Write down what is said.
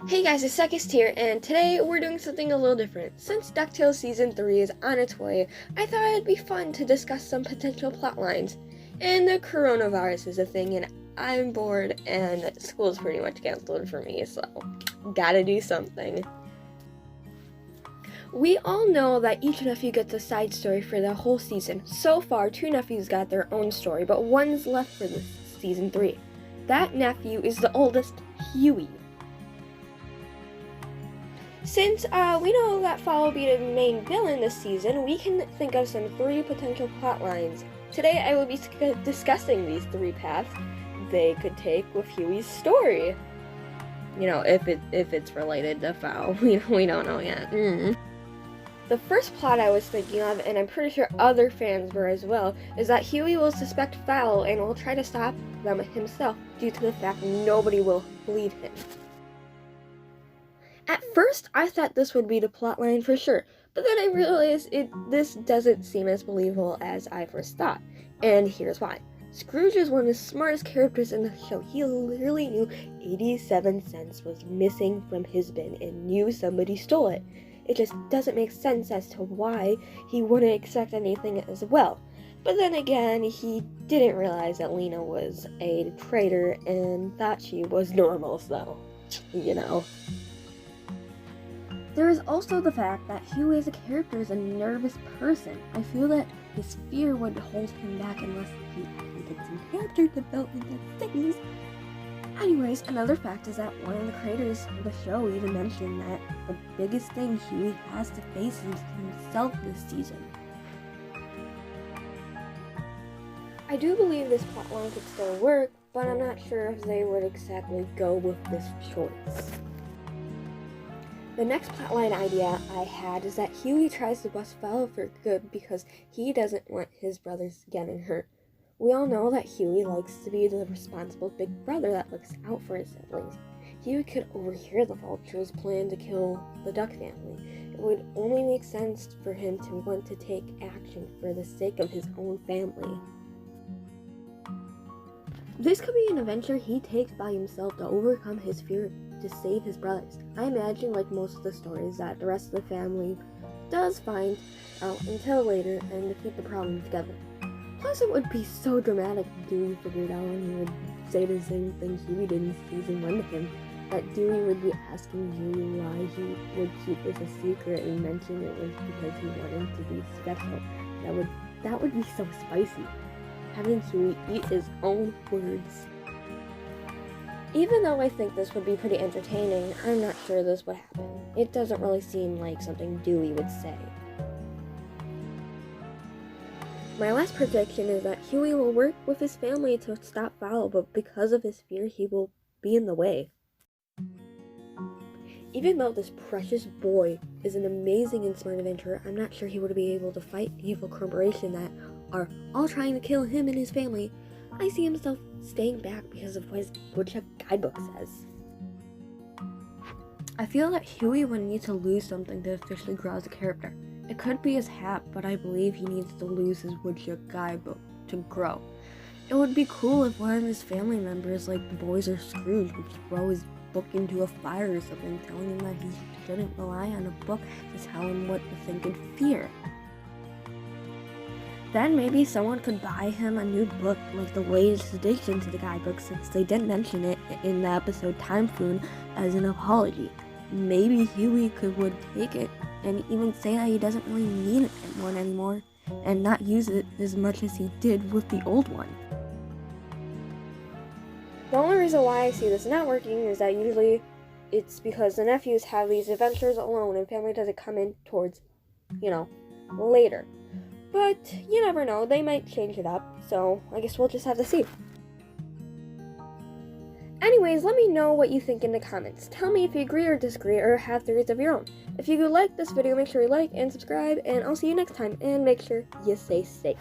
Hey guys, it's Sekist here, and today we're doing something a little different. Since DuckTales Season 3 is on its way, I thought it'd be fun to discuss some potential plot lines. And the coronavirus is a thing, and I'm bored, and school's pretty much canceled for me, so gotta do something. We all know that each nephew gets a side story for the whole season. So far, 2 nephews got their own story, but one's left for this Season 3. That nephew is the oldest, Huey. Since we know that Fall will be the main villain this season, we can think of some 3 potential plot lines. Today I will be discussing these 3 paths they could take with Huey's story. You know, if it's related to Fall, we don't know yet. The first plot I was thinking of, and I'm pretty sure other fans were as well, is that Huey will suspect Fall and will try to stop them himself due to the fact nobody will believe him. At first, I thought this would be the plotline for sure, but then I realized this doesn't seem as believable as I first thought, and here's why. Scrooge is one of the smartest characters in the show. He literally knew 87 cents was missing from his bin and knew somebody stole it. It just doesn't make sense as to why he wouldn't expect anything as well. But then again, he didn't realize that Lena was a traitor and thought she was normal, so, you know. There is also the fact that Huey as a character is a nervous person. I feel that his fear would hold him back unless he actually did some character development that stays. Anyways, another fact is that one of the creators of the show even mentioned that the biggest thing Huey has to face is himself this season. I do believe this plotline could still work, but I'm not sure if they would exactly go with this choice. The next plotline idea I had is that Huey tries to bust Fowler for good because he doesn't want his brothers getting hurt. We all know that Huey likes to be the responsible big brother that looks out for his siblings. Huey could overhear the vultures plan to kill the Duck family. It would only make sense for him to want to take action for the sake of his own family. This could be an adventure he takes by himself to overcome his fear to save his brothers. I imagine, like most of the stories, that the rest of the family does find out until later and defeat the problem together. Plus, it would be so dramatic if Dewey figured out and he would say the same thing Huey did in season 1 to him, that Dewey would be asking Huey why he would keep this a secret and mention it was because he wanted to be special. That would be so spicy. Having Huey eat his own words. Even though I think this would be pretty entertaining, I'm not sure this would happen. It doesn't really seem like something Dewey would say. My last prediction is that Huey will work with his family to stop Fowl, but because of his fear, he will be in the way. Even though this precious boy is an amazing and smart adventurer, I'm not sure he would be able to fight the evil corporation that are all trying to kill him and his family. I see himself staying back because of what his woodchuck guidebook says. I feel that Huey would need to lose something to officially grow as a character. It could be his hat, but I believe he needs to lose his woodchuck guidebook to grow. It would be cool if one of his family members, like the boys or Scrooge, would throw his book into a fire or something, telling him that he shouldn't rely on a book to tell him what to think and fear. Then maybe someone could buy him a new book, like the latest addition to the guidebook, since they didn't mention it in the episode Time Foon as an apology. Maybe Huey would take it and even say that he doesn't really need one anymore and not use it as much as he did with the old one. The only reason why I see this not working is that usually it's because the nephews have these adventures alone and family doesn't come in towards, later. But you never know, they might change it up, so I guess we'll just have to see. Anyways, let me know what you think in the comments. Tell me if you agree or disagree or have theories of your own. If you like this video, make sure you like and subscribe, and I'll see you next time, and make sure you stay safe.